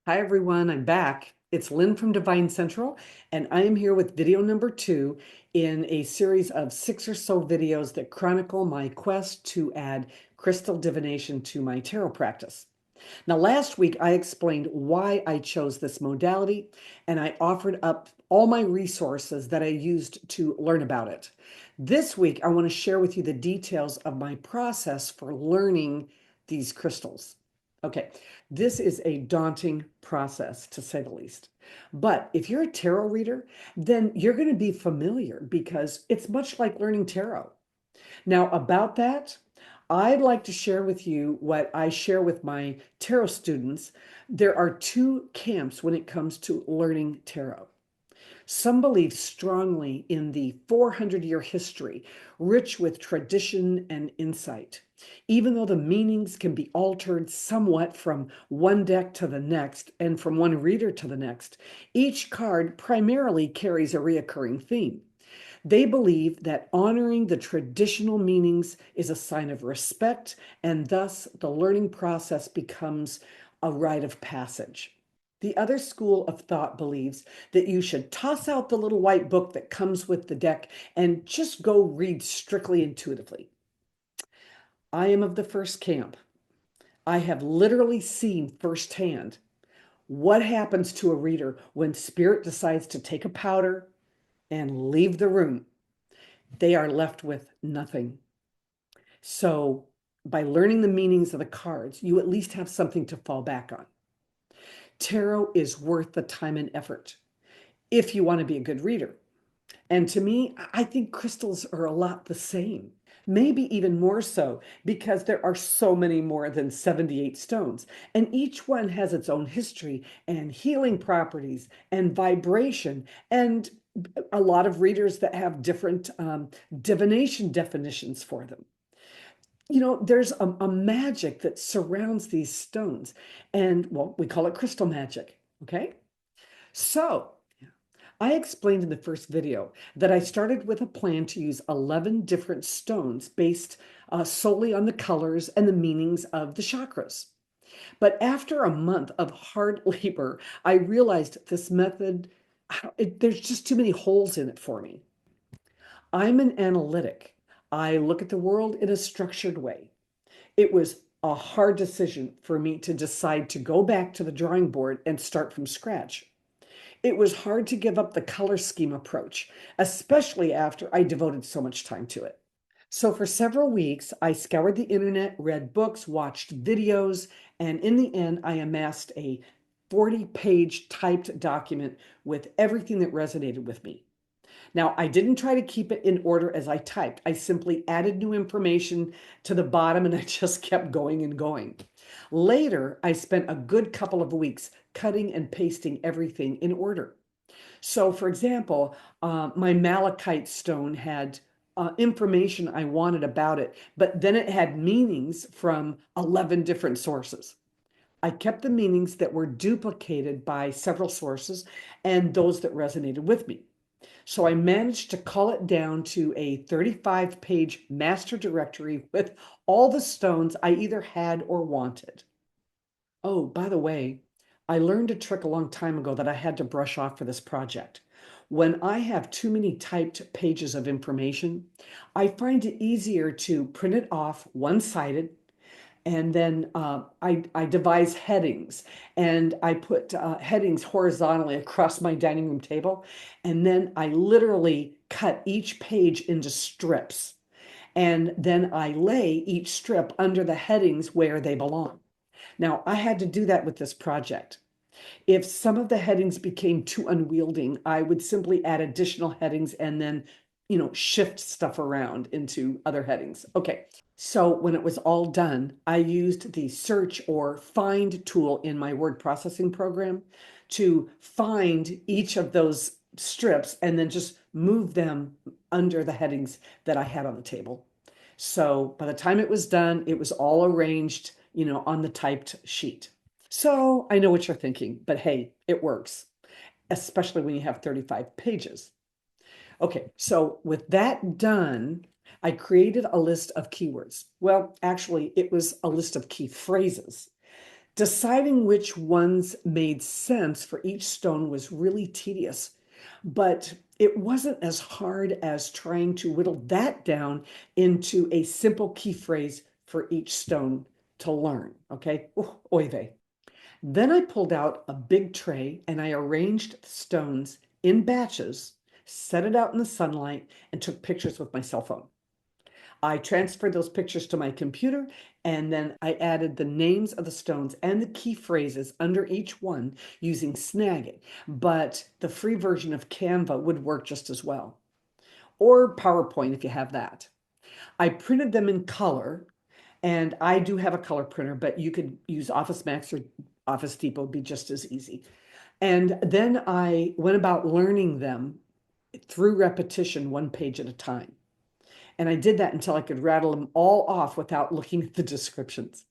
Hi everyone, I'm back. It's Lynn from DevineCentral, and I am here with video number 2 in a series of 6 or so videos that chronicle my quest to add crystal divination to my tarot practice. Now, last week I explained why I chose this modality, and I offered up all my resources that I used to learn about it. This week, I want to share with you the details of my process for learning these crystals. Okay, this is a daunting process to say the least. But if you're a tarot reader, then you're going to be familiar because it's much like learning tarot. Now, about that, I'd like to share with you what I share with my tarot students. There are two camps when it comes to learning tarot. Some believe strongly in the 400-year history, rich with tradition and insight. Even though the meanings can be altered somewhat from one deck to the next and from one reader to the next, each card primarily carries a reoccurring theme. They believe that honoring the traditional meanings is a sign of respect, and thus the learning process becomes a rite of passage. The other school of thought believes that you should toss out the little white book that comes with the deck and just go read strictly intuitively. I am of the first camp. I have literally seen firsthand what happens to a reader when spirit decides to take a powder and leave the room. They are left with nothing. So, by learning the meanings of the cards, you at least have something to fall back on. Tarot is worth the time and effort if you want to be a good reader. And to me, I think crystals are a lot the same, maybe even more so, because there are so many more than 78 stones, and each one has its own history and healing properties and vibration, and a lot of readers that have different divination definitions for them. There's a magic that surrounds these stones, and well, we call it crystal magic. Okay. So I explained in the first video that I started with a plan to use 11 different stones based solely on the colors and the meanings of the chakras. But after a month of hard labor, I realized this method, there's just too many holes in it for me. I'm an analytic. I look at the world in a structured way. It was a hard decision for me to decide to go back to the drawing board and start from scratch. It was hard to give up the color scheme approach, especially after I devoted so much time to it. So, for several weeks, I scoured the internet, read books, watched videos, and in the end, I amassed a 40-page typed document with everything that resonated with me. Now, I didn't try to keep it in order as I typed. I simply added new information to the bottom and I just kept going and going. Later, I spent a good couple of weeks cutting and pasting everything in order. So, for example, my malachite stone had information I wanted about it, but then it had meanings from 11 different sources. I kept the meanings that were duplicated by several sources and those that resonated with me. So I managed to cull it down to a 35-page master directory with all the stones I either had or wanted. Oh, by the way, I learned a trick a long time ago that I had to brush off for this project. When I have too many typed pages of information, I find it easier to print it off one-sided, and then I devise headings, and I put headings horizontally across my dining room table, and then I literally cut each page into strips, and then I lay each strip under the headings where they belong. Now, I had to do that with this project. If some of the headings became too unwielding, I would simply add additional headings and then, shift stuff around into other headings. Okay. So when it was all done, I used the search or find tool in my word processing program to find each of those strips and then just move them under the headings that I had on the table. So by the time it was done, it was all arranged, on the typed sheet. So I know what you're thinking, but hey, it works, especially when you have 35 pages. Okay, so with that done, I created a list of keywords. Well, actually, it was a list of key phrases. Deciding which ones made sense for each stone was really tedious, but it wasn't as hard as trying to whittle that down into a simple key phrase for each stone to learn. Okay, oy vey. Then I pulled out a big tray and I arranged the stones in batches, set it out in the sunlight, and took pictures with my cell phone. I transferred those pictures to my computer, and then I added the names of the stones and the key phrases under each one using Snagit. But the free version of Canva would work just as well, or PowerPoint if you have that. I printed them in color, and I do have a color printer, but you could use Office Max or Office Depot, would be just as easy. And then I went about learning them through repetition, one page at a time. And I did that until I could rattle them all off without looking at the descriptions.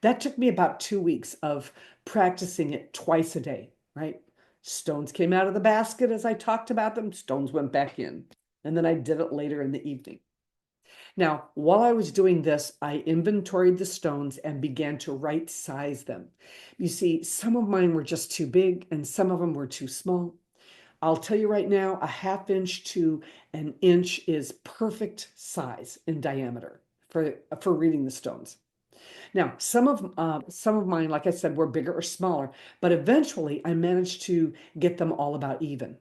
That took me about 2 weeks of practicing it twice a day, right? Stones came out of the basket as I talked about them, stones went back in. And then I did it later in the evening. Now, while I was doing this, I inventoried the stones and began to right size them. You see, some of mine were just too big and some of them were too small. I'll tell you right now, a half inch to an inch is perfect size in diameter for reading the stones. Now, some of mine, like I said, were bigger or smaller, but eventually I managed to get them all about even.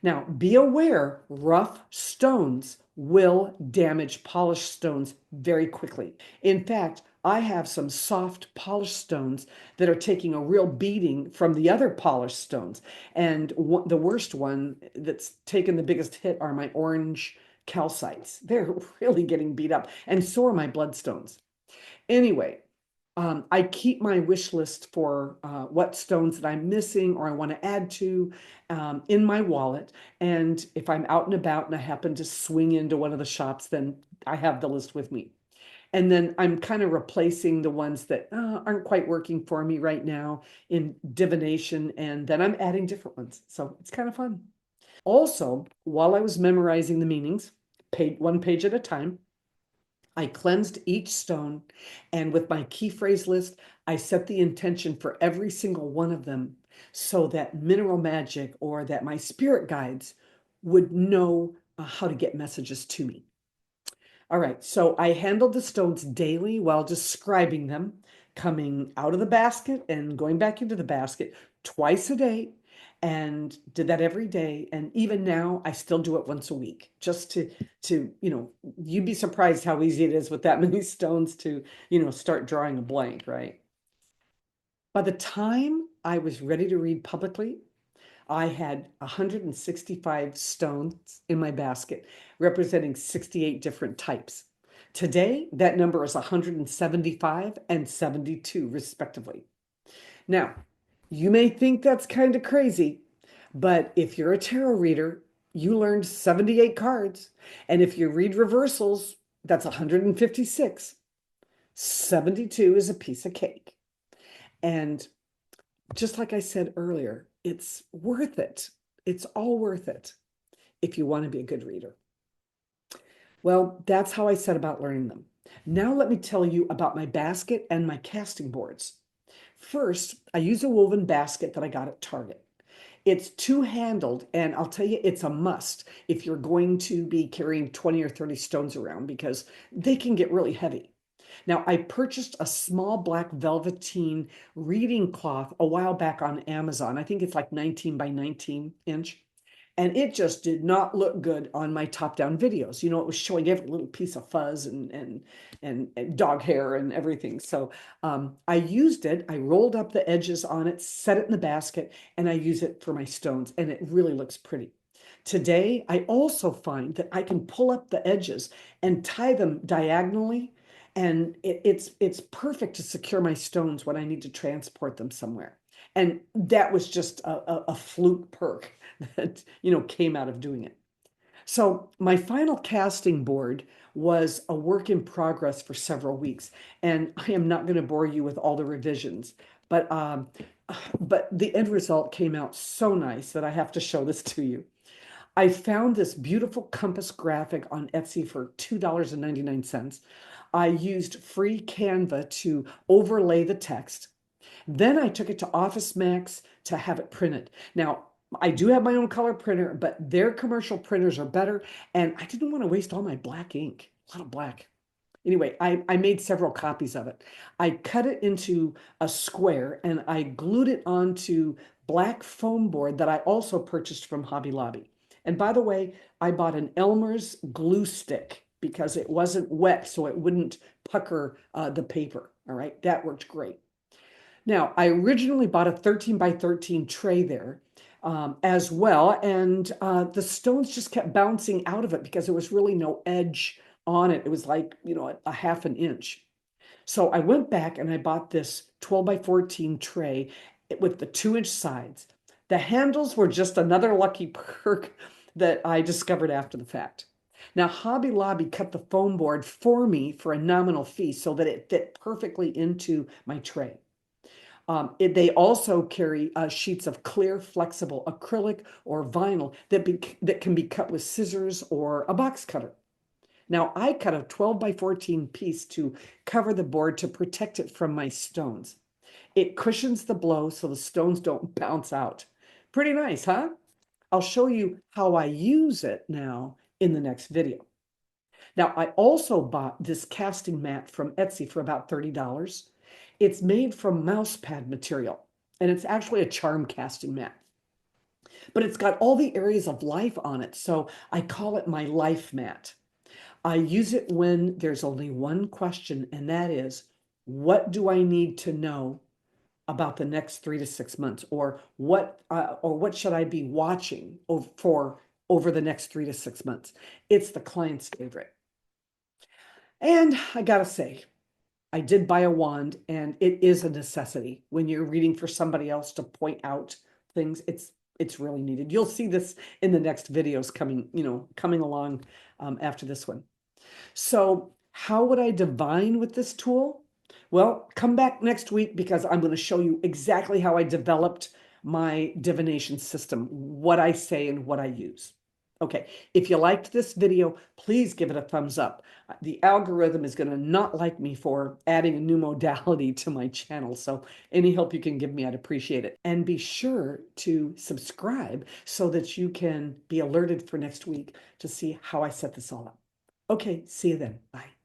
Now, be aware, rough stones will damage polished stones very quickly. In fact, I have some soft polished stones that are taking a real beating from the other polished stones. And the worst one that's taken the biggest hit are my orange calcites. They're really getting beat up, and so are my bloodstones. Anyway, I keep my wish list for what stones that I'm missing or I want to add to in my wallet. And if I'm out and about and I happen to swing into one of the shops, then I have the list with me. And then I'm kind of replacing the ones that aren't quite working for me right now in divination. And then I'm adding different ones. So it's kind of fun. Also, while I was memorizing the meanings, one page at a time, I cleansed each stone, and with my key phrase list, I set the intention for every single one of them so that mineral magic or that my spirit guides would know how to get messages to me. All right, so I handled the stones daily while describing them, coming out of the basket and going back into the basket twice a day, and did that every day. And even now, I still do it once a week, just to you'd be surprised how easy it is with that many stones to, start drawing a blank, right? By the time I was ready to read publicly, I had 165 stones in my basket, representing 68 different types. Today, that number is 175 and 72, respectively. Now, you may think that's kind of crazy, but if you're a tarot reader, you learned 78 cards. And if you read reversals, that's 156. 72 is a piece of cake. And just like I said earlier, it's worth it. It's all worth it if you want to be a good reader. Well, that's how I set about learning them. Now let me tell you about my basket and my casting boards. First, I use a woven basket that I got at Target. It's two-handled, and I'll tell you, it's a must if you're going to be carrying 20 or 30 stones around because they can get really heavy. Now, I purchased a small black velveteen reading cloth a while back on Amazon. I think it's like 19 by 19 inch. And it just did not look good on my top-down videos. It was showing every little piece of fuzz and dog hair and everything. So I used it. I rolled up the edges on it, set it in the basket, and I use it for my stones. And it really looks pretty. Today, I also find that I can pull up the edges and tie them diagonally. And it's perfect to secure my stones when I need to transport them somewhere. And that was just a fluke perk that came out of doing it. So my final casting board was a work in progress for several weeks, and I am not going to bore you with all the revisions, but the end result came out so nice that I have to show this to you. I found this beautiful compass graphic on Etsy for $2.99. I used free Canva to overlay the text. Then I took it to Office Max to have it printed. Now, I do have my own color printer, but their commercial printers are better, and I didn't want to waste all my black ink, a lot of black. Anyway, I made several copies of it. I cut it into a square and I glued it onto black foam board that I also purchased from Hobby Lobby. And by the way, I bought an Elmer's glue stick because it wasn't wet, so it wouldn't pucker the paper. All right, that worked great. Now, I originally bought a 13 by 13 tray there as well, and the stones just kept bouncing out of it because there was really no edge on it. It was like, a half an inch. So I went back and I bought this 12 by 14 tray with the 2-inch sides. The handles were just another lucky perk that I discovered after the fact. Now, Hobby Lobby cut the foam board for me for a nominal fee so that it fit perfectly into my tray. They also carry sheets of clear, flexible acrylic or vinyl that can be cut with scissors or a box cutter. Now, I cut a 12 by 14 piece to cover the board to protect it from my stones. It cushions the blow so the stones don't bounce out. Pretty nice, huh? I'll show you how I use it now in the next video. Now, I also bought this casting mat from Etsy for about $30. It's made from mouse pad material, and it's actually a charm casting mat. But it's got all the areas of life on it, so I call it my life mat. I use it when there's only one question, and that is, what do I need to know about the next 3 to 6 months, or what should I be watching over the next 3 to 6 months? It's the client's favorite. And I gotta say, I did buy a wand, and it is a necessity when you're reading for somebody else to point out things. It's really needed. You'll see this in the next videos coming along after this one. So how would I divine with this tool? Well, come back next week because I'm going to show you exactly how I developed my divination system, what I say and what I use. Okay, if you liked this video, please give it a thumbs up. The algorithm is going to not like me for adding a new modality to my channel, so any help you can give me, I'd appreciate it. And be sure to subscribe so that you can be alerted for next week to see how I set this all up. Okay, see you then. Bye.